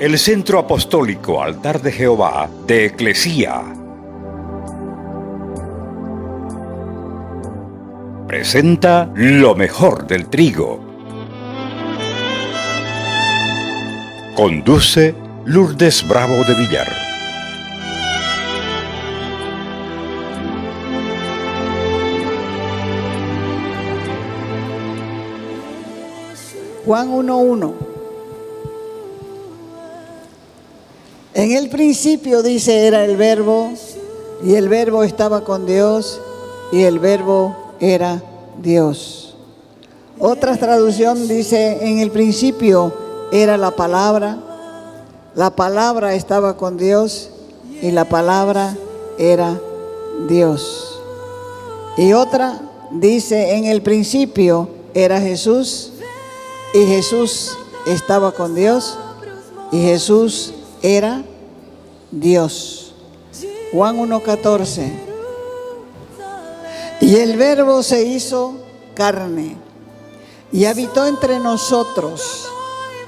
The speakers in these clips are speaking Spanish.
el Centro Apostólico Altar de Jehová de Eclesía presenta lo mejor del trigo. Conduce Lourdes Bravo de Villar. Juan 1:1. En el principio, dice, era el Verbo, y el Verbo estaba con Dios, y el Verbo era Dios. Otra traducción dice, en el principio era la palabra estaba con Dios, y la palabra era Dios. Y otra dice, en el principio era Jesús, y Jesús estaba con Dios, y Jesús era Dios. Juan 1:14. Y el Verbo se hizo carne y habitó entre nosotros,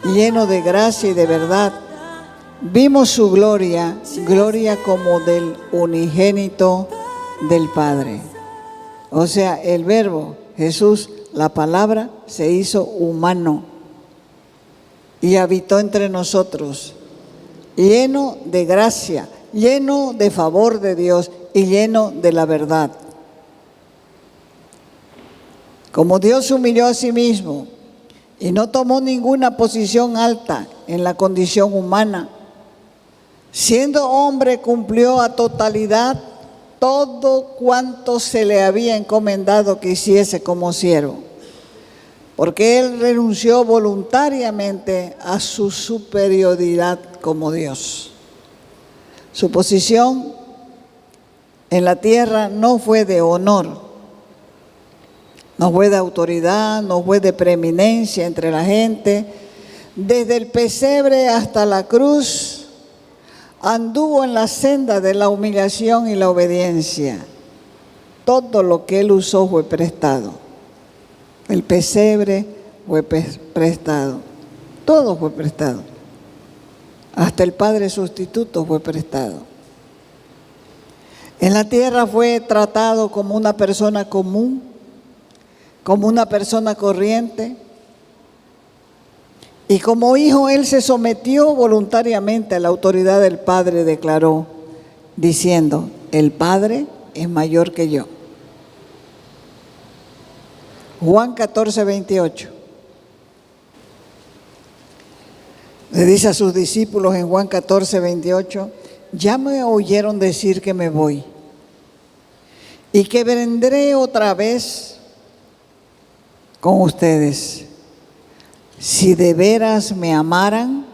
lleno de gracia y de verdad. Vimos su gloria, gloria como del unigénito del Padre. O sea, el Verbo, Jesús, la palabra, se hizo humano y habitó entre nosotros, lleno de gracia, lleno de favor de Dios y lleno de la verdad. Como Dios se humilló a sí mismo y no tomó ninguna posición alta en la condición humana, siendo hombre cumplió a totalidad todo cuanto se le había encomendado que hiciese como siervo, porque Él renunció voluntariamente a su superioridad como Dios. Su posición en la tierra no fue de honor, no fue de autoridad, no fue de preeminencia entre la gente. Desde el pesebre hasta la cruz, anduvo en la senda de la humillación y la obediencia. Todo lo que Él usó fue prestado. El pesebre fue prestado. Todo fue prestado. Hasta el Padre sustituto fue prestado. En la tierra fue tratado como una persona común, como una persona corriente. Y como hijo, Él se sometió voluntariamente a la autoridad del Padre, declaró, diciendo, el Padre es mayor que yo. Juan 14:28. Le dice a sus discípulos en Juan 14:28, ya me oyeron decir que me voy y que vendré otra vez con ustedes. Si de veras me amaran,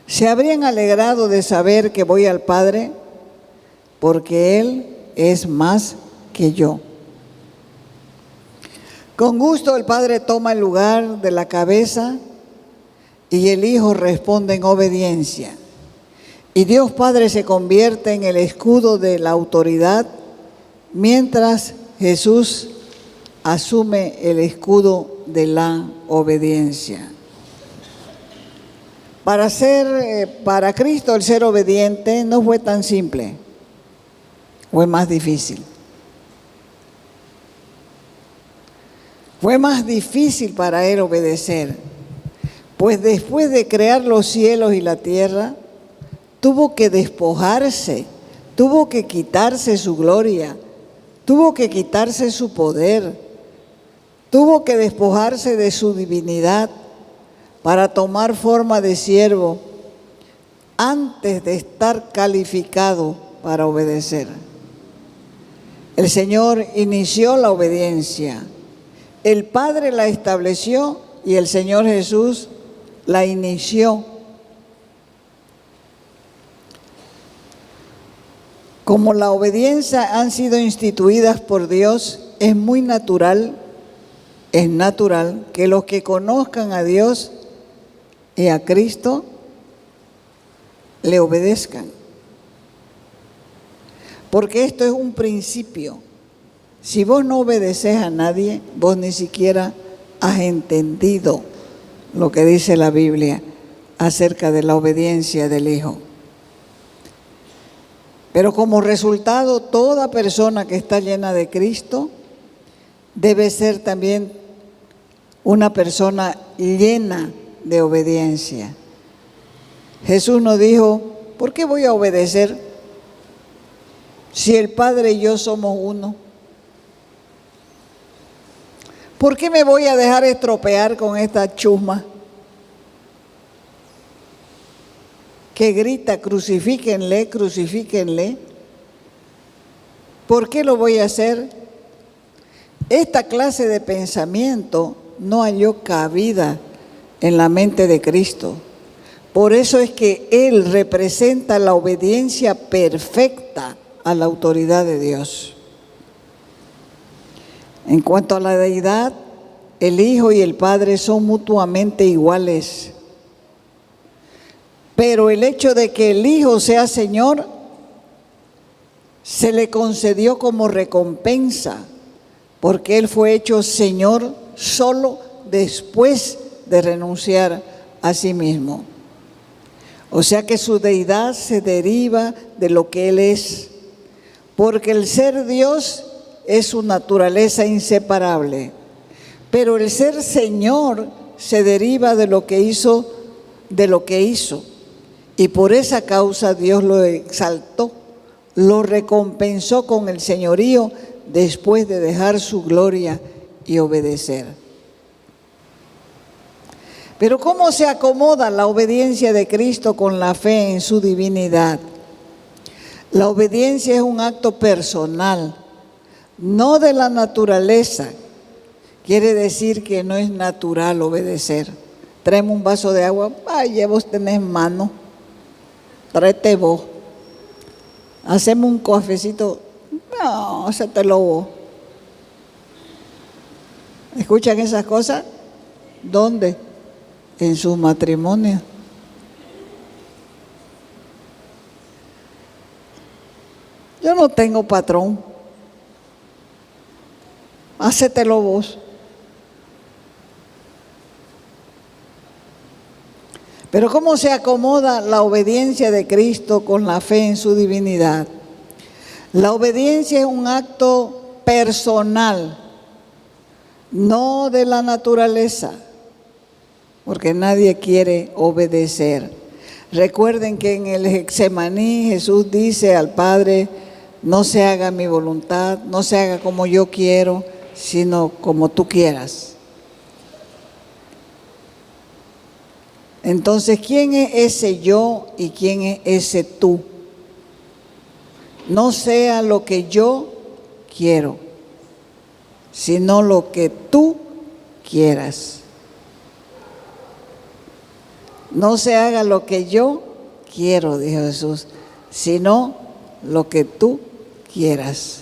se habrían alegrado de saber que voy al Padre, porque Él es más que yo. Con gusto el Padre toma el lugar de la cabeza y el Hijo responde en obediencia. Y Dios Padre se convierte en el escudo de la autoridad, mientras Jesús asume el escudo de la obediencia. Para Cristo el ser obediente no fue tan simple, fue más difícil. Fue más difícil para Él obedecer, pues después de crear los cielos y la tierra, tuvo que despojarse, tuvo que quitarse su gloria, tuvo que quitarse su poder, tuvo que despojarse de su divinidad para tomar forma de siervo antes de estar calificado para obedecer. El Señor inició la obediencia, el Padre la estableció y el Señor Jesús la inició. Como la obediencia han sido instituidas por Dios, es muy natural, es natural que los que conozcan a Dios y a Cristo le obedezcan. Porque esto es un principio. Si vos no obedeces a nadie, vos ni siquiera has entendido lo que dice la Biblia acerca de la obediencia del Hijo. Pero como resultado, toda persona que está llena de Cristo debe ser también una persona llena de obediencia. Jesús nos dijo, ¿por qué voy a obedecer si el Padre y yo somos uno? ¿Por qué me voy a dejar estropear con esta chusma que grita, crucifíquenle, crucifíquenle? ¿Por qué lo voy a hacer? Esta clase de pensamiento no halló cabida en la mente de Cristo. Por eso es que Él representa la obediencia perfecta a la autoridad de Dios. En cuanto a la deidad, el Hijo y el Padre son mutuamente iguales. Pero el hecho de que el Hijo sea Señor se le concedió como recompensa, porque Él fue hecho Señor solo después de renunciar a sí mismo. O sea que su deidad se deriva de lo que Él es, porque el ser Dios es su naturaleza inseparable, pero el ser Señor se deriva de lo que hizo, y por esa causa Dios lo exaltó, lo recompensó con el señorío después de dejar su gloria y obedecer. Pero ¿cómo se acomoda la obediencia de Cristo con la fe en su divinidad? La obediencia es un acto personal, no de la naturaleza. Quiere decir que no es natural obedecer. Tráeme un vaso de agua, ya vos tenés mano, tráete vos. Hacemos un cafecito, no, hacételo vos. ¿Escuchan esas cosas? ¿Dónde? En sus matrimonios. Yo no tengo patrón. Hacételo vos. Pero ¿cómo se acomoda la obediencia de Cristo con la fe en su divinidad? La obediencia es un acto personal, no de la naturaleza, porque nadie quiere obedecer. Recuerden que en el Getsemaní Jesús dice al Padre, no se haga mi voluntad, no se haga como yo quiero, sino como tú quieras. Entonces, ¿quién es ese yo y quién es ese tú? No sea lo que yo quiero, sino lo que tú quieras. No se haga lo que yo quiero, dijo Jesús, sino lo que tú quieras.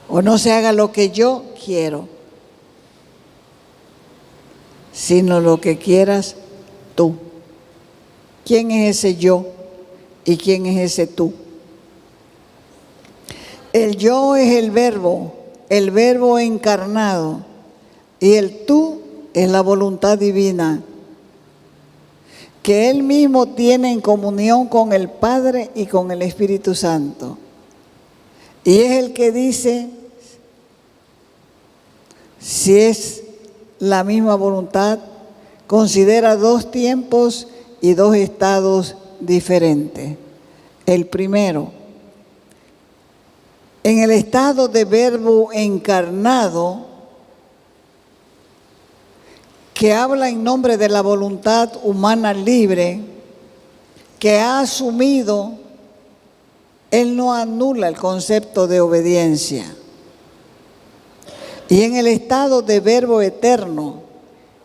O no se haga lo que yo quiero, sino lo que quieras tú. ¿Quién es ese yo y quién es ese tú? El yo es el verbo encarnado, y el tú es la voluntad divina, que Él mismo tiene en comunión con el Padre y con el Espíritu Santo. Y es el que dice si es la misma voluntad, considera dos tiempos y dos estados diferentes. El primero, en el estado de verbo encarnado, que habla en nombre de la voluntad humana libre, que ha asumido, Él no anula el concepto de obediencia. Y en el estado de verbo eterno,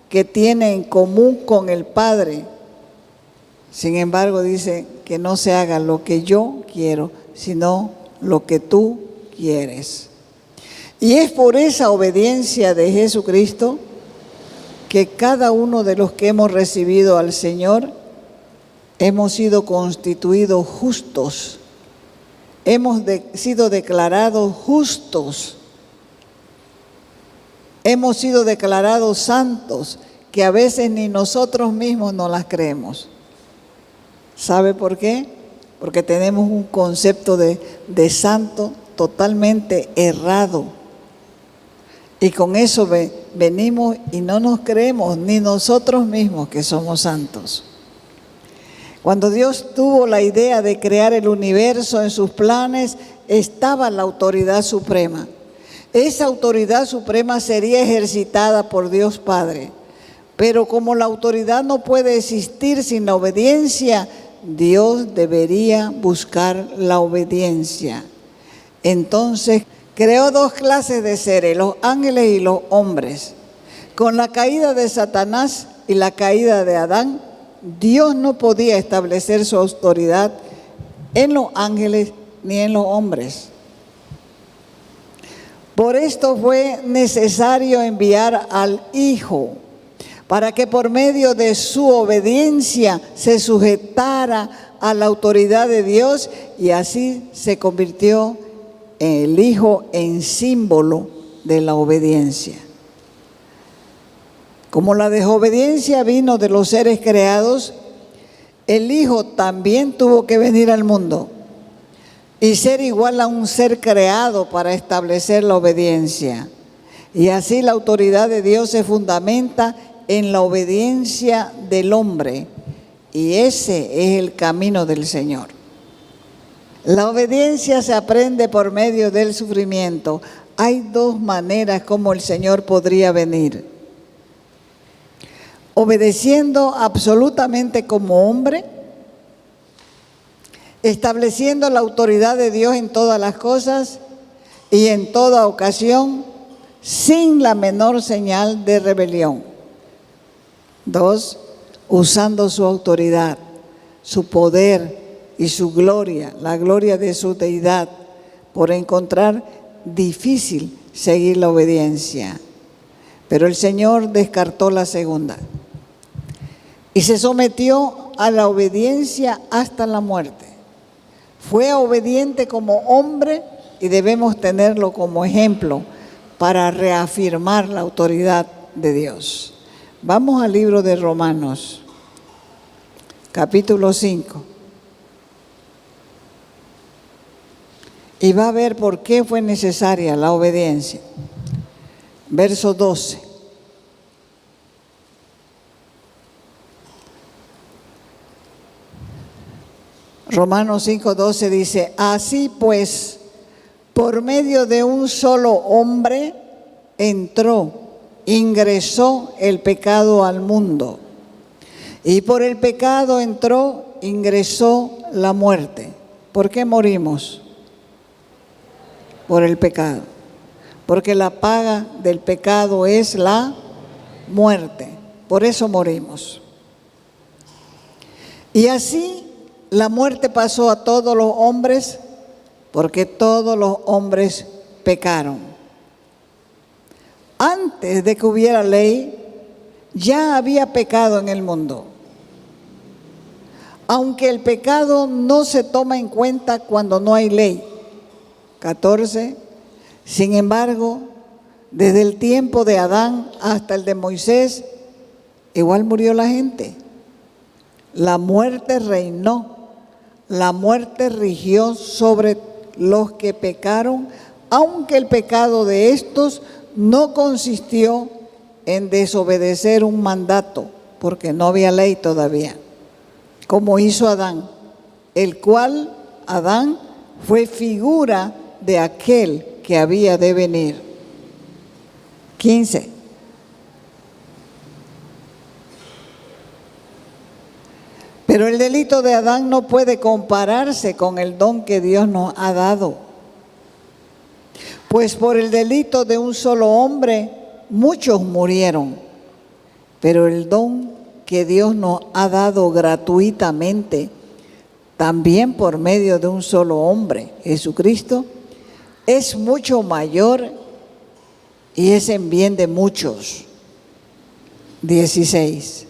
que tiene en común con el Padre, sin embargo dice que no se haga lo que yo quiero, sino lo que tú quieres. Y es por esa obediencia de Jesucristo que cada uno de los que hemos recibido al Señor hemos sido constituidos justos, hemos sido declarados justos, hemos sido declarados santos, que a veces ni nosotros mismos no las creemos. ¿Sabe por qué? Porque tenemos un concepto de santo totalmente errado. Y con eso venimos y no nos creemos ni nosotros mismos que somos santos. Cuando Dios tuvo la idea de crear el universo, en sus planes estaba la autoridad suprema. Esa autoridad suprema sería ejercitada por Dios Padre. Pero como la autoridad no puede existir sin la obediencia, Dios debería buscar la obediencia. Entonces creó dos clases de seres, los ángeles y los hombres. Con la caída de Satanás y la caída de Adán, Dios no podía establecer su autoridad en los ángeles ni en los hombres. Por esto fue necesario enviar al Hijo, para que por medio de su obediencia se sujetara a la autoridad de Dios, y así se convirtió el Hijo en símbolo de la obediencia. Como la desobediencia vino de los seres creados, el Hijo también tuvo que venir al mundo y ser igual a un ser creado para establecer la obediencia. Y así la autoridad de Dios se fundamenta en la obediencia del hombre, y ese es el camino del Señor. La obediencia se aprende por medio del sufrimiento. Hay dos maneras como el Señor podría venir: obedeciendo absolutamente como hombre, estableciendo la autoridad de Dios en todas las cosas y en toda ocasión, sin la menor señal de rebelión. 2, usando su autoridad, su poder y su gloria, la gloria de su deidad, por encontrar difícil seguir la obediencia. Pero el Señor descartó la segunda y se sometió a la obediencia hasta la muerte. Fue obediente como hombre y debemos tenerlo como ejemplo para reafirmar la autoridad de Dios. Vamos al libro de Romanos, capítulo 5. Y va a ver por qué fue necesaria la obediencia. Verso 12. Romanos 5:12 dice: así pues, por medio de un solo hombre ingresó el pecado al mundo, y por el pecado ingresó la muerte. ¿Por qué morimos? Por el pecado. Porque la paga del pecado es la muerte. Por eso morimos. Y así la muerte pasó a todos los hombres, porque todos los hombres pecaron. Antes de que hubiera ley, ya había pecado en el mundo. Aunque el pecado no se toma en cuenta cuando no hay ley. 14. Sin embargo, desde el tiempo de Adán hasta el de Moisés, igual murió la gente. La muerte reinó, la muerte rigió sobre los que pecaron, aunque el pecado de estos no consistió en desobedecer un mandato, porque no había ley todavía, como hizo Adán, el cual Adán fue figura de aquel que había de venir. 15. Pero el delito de Adán no puede compararse con el don que Dios nos ha dado. Pues por el delito de un solo hombre, muchos murieron. Pero el don que Dios nos ha dado gratuitamente, también por medio de un solo hombre, Jesucristo, es mucho mayor y es en bien de muchos. 16.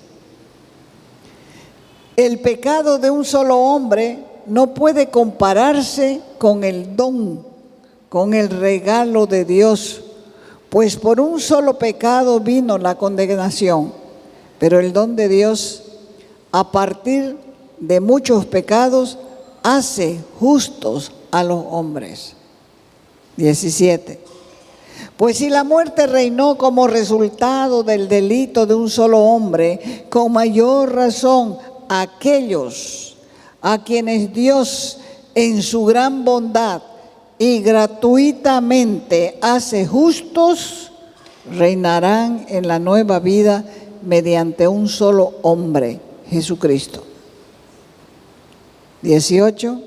El pecado de un solo hombre no puede compararse con el don, con el regalo de Dios, pues por un solo pecado vino la condenación, Pero el don de Dios, a partir de muchos pecados, hace justos a los hombres. 17. Pues si la muerte reinó como resultado del delito de un solo hombre, con mayor razón aquellos a quienes Dios en su gran bondad y gratuitamente hace justos, reinarán en la nueva vida mediante un solo hombre, Jesucristo. 18.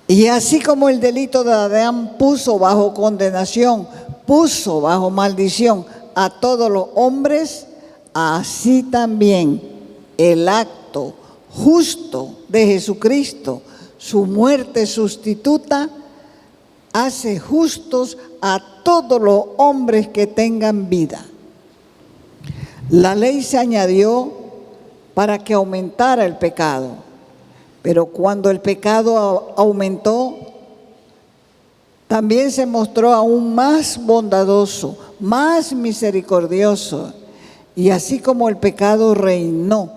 Y así como el delito de Adán puso bajo condenación, puso bajo maldición a todos los hombres, así también el acto justo de Jesucristo, su muerte sustituta, hace justos a todos los hombres que tengan vida. La ley se añadió para que aumentara el pecado, pero cuando el pecado aumentó, también se mostró aún más bondadoso, más misericordioso, y así como el pecado reinó,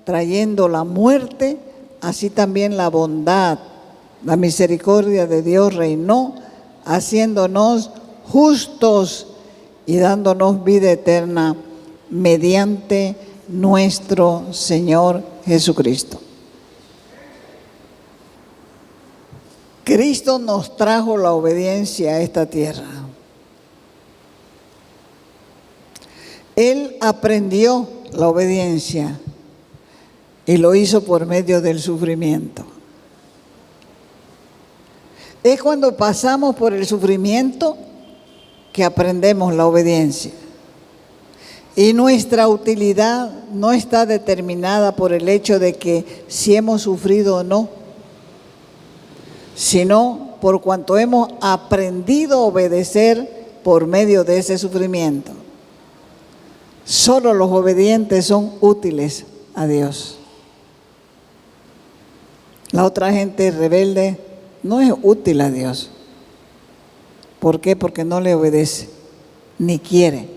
trayendo la muerte, así también la bondad, la misericordia de Dios reinó, haciéndonos justos y dándonos vida eterna mediante nuestro Señor Jesucristo. Cristo nos trajo la obediencia a esta tierra. Él aprendió la obediencia y lo hizo por medio del sufrimiento. Es cuando pasamos por el sufrimiento que aprendemos la obediencia. Y nuestra utilidad no está determinada por el hecho de que si hemos sufrido o no, sino por cuanto hemos aprendido a obedecer por medio de ese sufrimiento. Solo los obedientes son útiles a Dios. La otra gente rebelde no es útil a Dios. ¿Por qué? Porque no le obedece, ni quiere.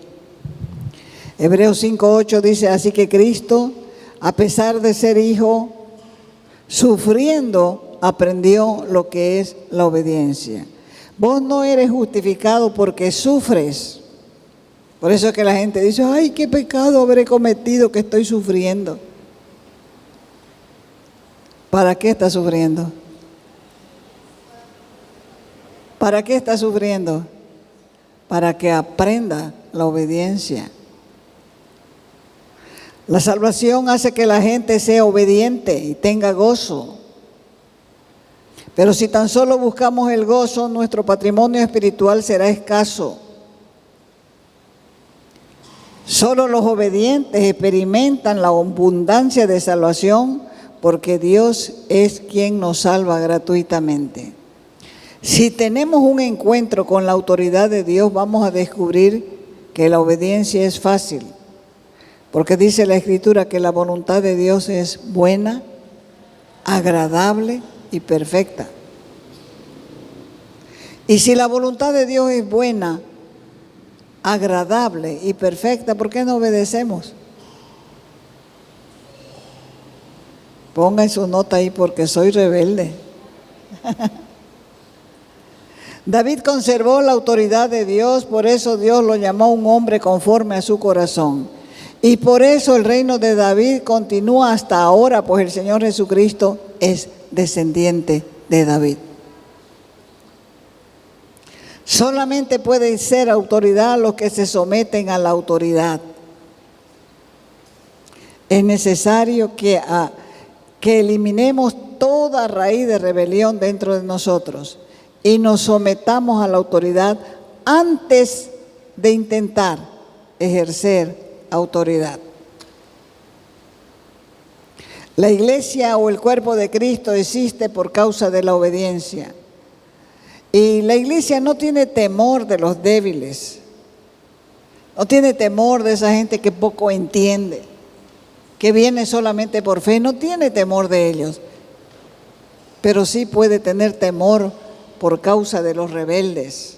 Hebreos 5:8 dice, así que Cristo, a pesar de ser hijo, sufriendo, aprendió lo que es la obediencia. Vos no eres justificado porque sufres. Por eso es que la gente dice, ay, qué pecado habré cometido que estoy sufriendo. ¿Para qué está sufriendo? ¿Para qué está sufriendo? Para que aprenda la obediencia. La salvación hace que la gente sea obediente y tenga gozo. Pero si tan solo buscamos el gozo, nuestro patrimonio espiritual será escaso. Solo los obedientes experimentan la abundancia de salvación porque Dios es quien nos salva gratuitamente. Si tenemos un encuentro con la autoridad de Dios, vamos a descubrir que la obediencia es fácil. Porque dice la Escritura que la voluntad de Dios es buena, agradable y perfecta. Y si la voluntad de Dios es buena, agradable y perfecta, ¿por qué no obedecemos? Pongan su nota ahí, porque soy rebelde. David conservó la autoridad de Dios, por eso Dios lo llamó un hombre conforme a su corazón. Y por eso el reino de David continúa hasta ahora, pues el Señor Jesucristo es descendiente de David. Solamente puede ser autoridad los que se someten a la autoridad. Es necesario que eliminemos toda raíz de rebelión dentro de nosotros y nos sometamos a la autoridad antes de intentar ejercer autoridad. La iglesia o el cuerpo de Cristo existe por causa de la obediencia. Y la iglesia no tiene temor de los débiles, no tiene temor de esa gente que poco entiende, que viene solamente por fe, no tiene temor de ellos, pero sí puede tener temor por causa de los rebeldes,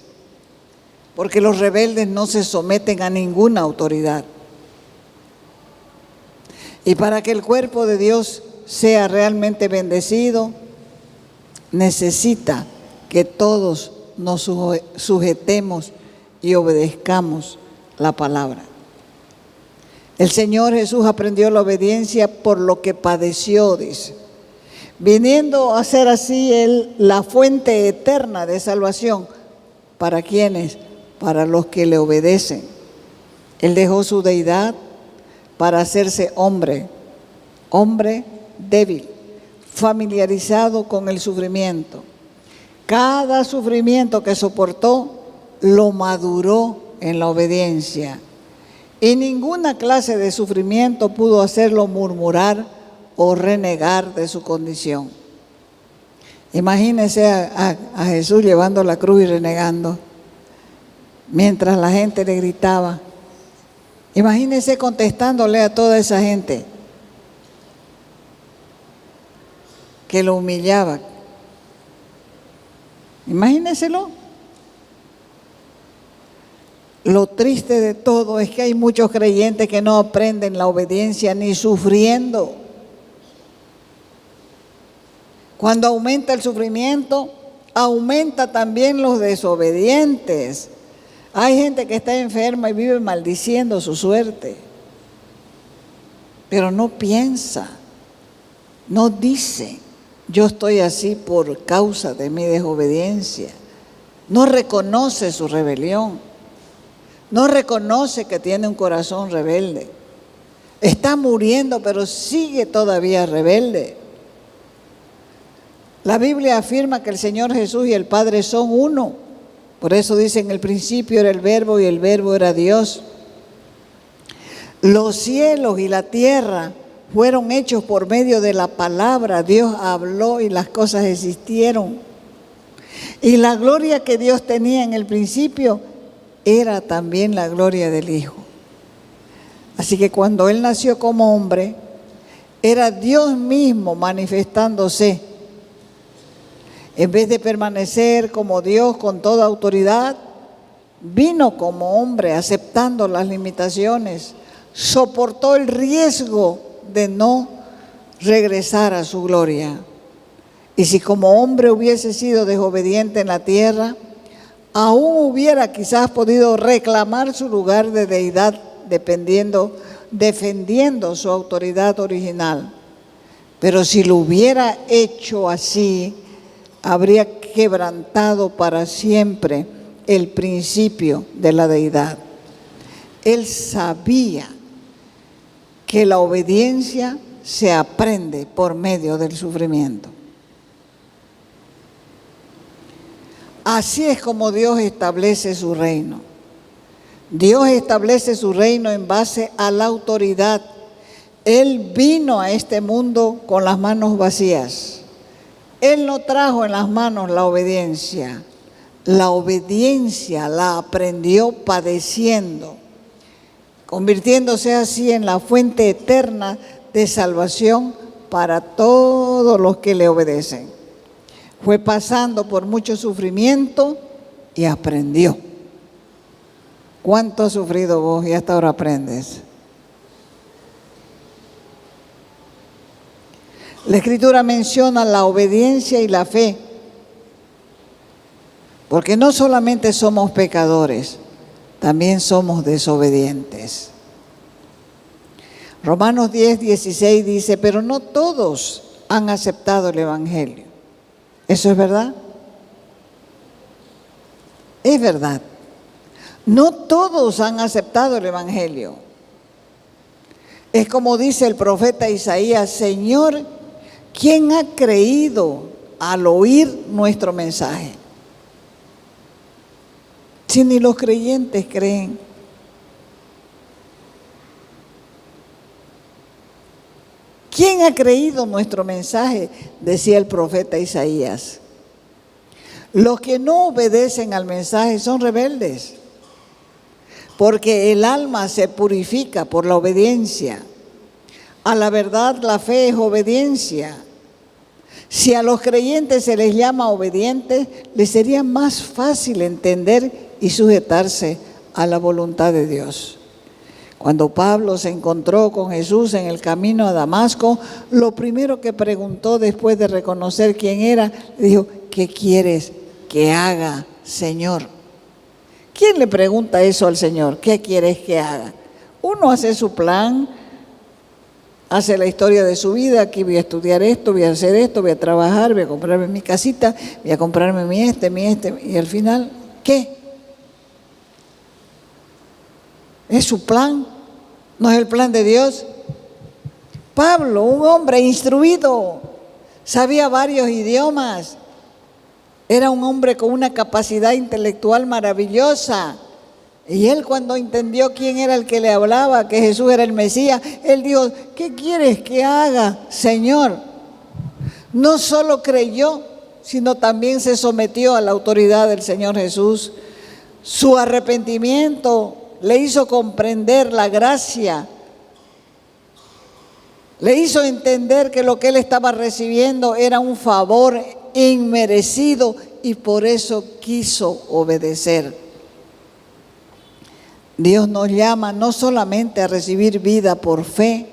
porque los rebeldes no se someten a ninguna autoridad. Y para que el cuerpo de Dios sea realmente bendecido, necesita que todos nos sujetemos y obedezcamos la palabra. El Señor Jesús aprendió la obediencia por lo que padeció, dice, viniendo a ser así Él la fuente eterna de salvación. ¿Para quiénes? Para los que le obedecen. Él dejó su deidad para hacerse hombre, hombre débil, familiarizado con el sufrimiento. Cada sufrimiento que soportó lo maduró en la obediencia. Y ninguna clase de sufrimiento pudo hacerlo murmurar o renegar de su condición. Imagínense a Jesús llevando la cruz y renegando, mientras la gente le gritaba. Imagínense contestándole a toda esa gente que lo humillaba. Imagínenselo. Lo triste de todo es que hay muchos creyentes que no aprenden la obediencia ni sufriendo. Cuando aumenta el sufrimiento, aumenta también los desobedientes. Hay gente que está enferma y vive maldiciendo su suerte, pero no piensa, no dice, yo estoy así por causa de mi desobediencia. No reconoce su rebelión, no reconoce que tiene un corazón rebelde. Está muriendo, pero sigue todavía rebelde. La Biblia afirma que el Señor Jesús y el Padre son uno. Por eso dice, en el principio era el Verbo y el Verbo era Dios. Los cielos y la tierra fueron hechos por medio de la palabra. Dios habló y las cosas existieron. Y la gloria que Dios tenía en el principio era también la gloria del Hijo. Así que cuando Él nació como hombre, era Dios mismo manifestándose. En vez de permanecer como Dios con toda autoridad, vino como hombre aceptando las limitaciones, soportó el riesgo de no regresar a su gloria. Y si como hombre hubiese sido desobediente en la tierra, aún hubiera quizás podido reclamar su lugar de deidad defendiendo su autoridad original. Pero si lo hubiera hecho así, habría quebrantado para siempre el principio de la deidad. Él sabía que la obediencia se aprende por medio del sufrimiento. Así es como Dios establece su reino. Dios establece su reino en base a la autoridad. Él vino a este mundo con las manos vacías. Él no trajo en las manos la obediencia. La obediencia la aprendió padeciendo, convirtiéndose así en la fuente eterna de salvación para todos los que le obedecen. Fue pasando por mucho sufrimiento y aprendió. ¿Cuánto has sufrido vos y hasta ahora aprendes? La Escritura menciona la obediencia y la fe, porque no solamente somos pecadores, también somos desobedientes. Romanos 10:16 dice, pero no todos han aceptado el Evangelio. ¿Eso es verdad? Es verdad. No todos han aceptado el Evangelio. Es como dice el profeta Isaías, Señor, ¿quién ha creído al oír nuestro mensaje? Si ni los creyentes creen. ¿Quién ha creído nuestro mensaje? Decía el profeta Isaías. Los que no obedecen al mensaje son rebeldes, porque el alma se purifica por la obediencia. A la verdad, la fe es obediencia. Si a los creyentes se les llama obedientes, les sería más fácil entender y sujetarse a la voluntad de Dios. Cuando Pablo se encontró con Jesús en el camino a Damasco, lo primero que preguntó después de reconocer quién era, le dijo: ¿qué quieres que haga, Señor? ¿Quién le pregunta eso al Señor? ¿Qué quieres que haga? Uno hace su plan, hace la historia de su vida. Aquí voy a estudiar esto, voy a hacer esto, voy a trabajar, voy a comprarme mi casita, voy a comprarme mi este, y al final, ¿qué? ¿Es su plan? ¿No es el plan de Dios? Pablo, un hombre instruido, sabía varios idiomas, era un hombre con una capacidad intelectual maravillosa. Y él, cuando entendió quién era el que le hablaba, que Jesús era el Mesías, él dijo: ¿qué quieres que haga, Señor? No solo creyó, sino también se sometió a la autoridad del Señor Jesús. Su arrepentimiento le hizo comprender la gracia, le hizo entender que lo que él estaba recibiendo era un favor inmerecido, y por eso quiso obedecer. Dios nos llama no solamente a recibir vida por fe,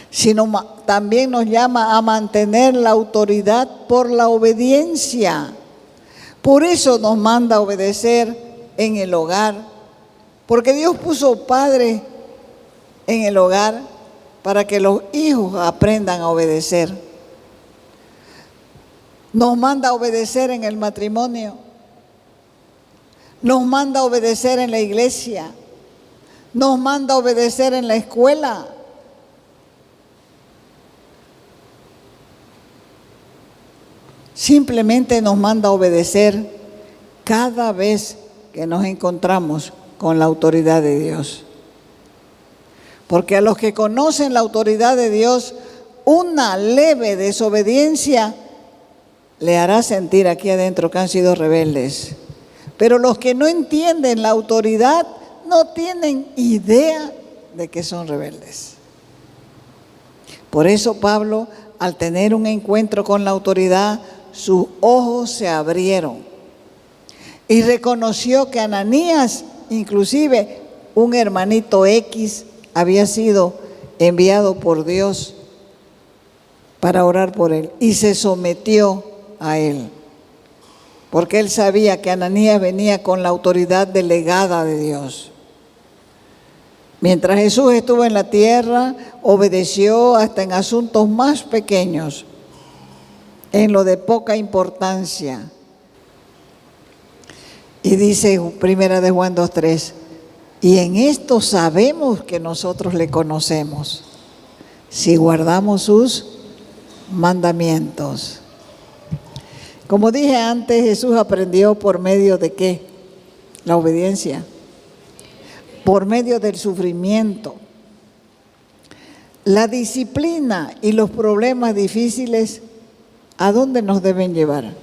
sino también nos llama a mantener la autoridad por la obediencia. Por eso nos manda a obedecer en el hogar, porque Dios puso padres en el hogar para que los hijos aprendan a obedecer. Nos manda a obedecer en el matrimonio, nos manda a obedecer en la iglesia, nos manda a obedecer en la escuela. Simplemente nos manda a obedecer cada vez que nos encontramos con la autoridad de Dios. Porque a los que conocen la autoridad de Dios, una leve desobediencia le hará sentir aquí adentro que han sido rebeldes. Pero los que no entienden la autoridad no tienen idea de que son rebeldes. Por eso Pablo, al tener un encuentro con la autoridad, sus ojos se abrieron y reconoció que Ananías, inclusive un hermanito X, había sido enviado por Dios para orar por él, y se sometió a él, porque él sabía que Ananías venía con la autoridad delegada de Dios. Mientras Jesús estuvo en la tierra, obedeció hasta en asuntos más pequeños, en lo de poca importancia. Y dice Primera de Juan 2:3, y en esto sabemos que nosotros le conocemos, si guardamos sus mandamientos. Como dije antes, Jesús aprendió por medio de ¿qué? La obediencia. Por medio del sufrimiento. La disciplina y los problemas difíciles, ¿a dónde nos deben llevar?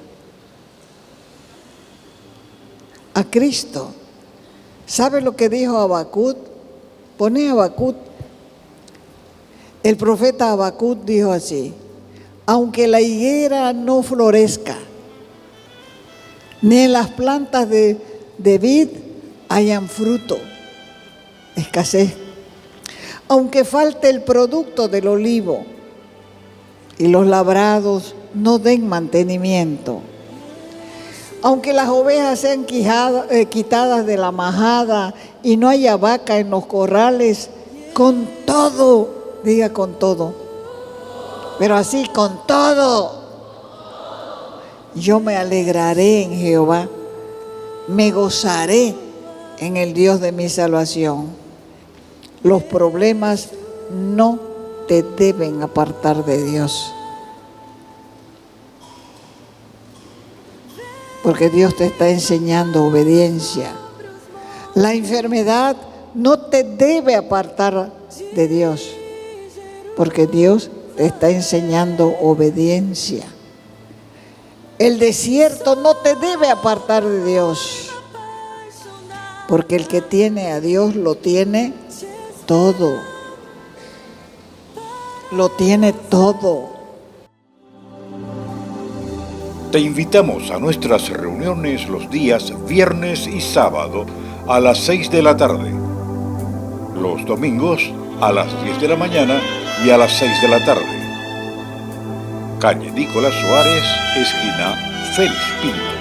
A Cristo. ¿Sabe lo que dijo Habacuc? Pone Habacuc. El profeta Habacuc dijo así: aunque la higuera no florezca, ni en las plantas de vid hayan fruto, escasez, aunque falte el producto del olivo y los labrados no den mantenimiento, aunque las ovejas sean quitadas de la majada y no haya vaca en los corrales, con todo, diga con todo, pero así con todo, yo me alegraré en Jehová, me gozaré en el Dios de mi salvación. Los problemas no te deben apartar de Dios, porque Dios te está enseñando obediencia. La enfermedad no te debe apartar de Dios, porque Dios te está enseñando obediencia. El desierto no te debe apartar de Dios, porque el que tiene a Dios lo tiene todo. Lo tiene todo. Te invitamos a nuestras reuniones los días viernes y sábado a las 6 de la tarde. los domingos a las 10 de la mañana y a las 6 de la tarde. Calle Nicolás Suárez, esquina Félix Pinto.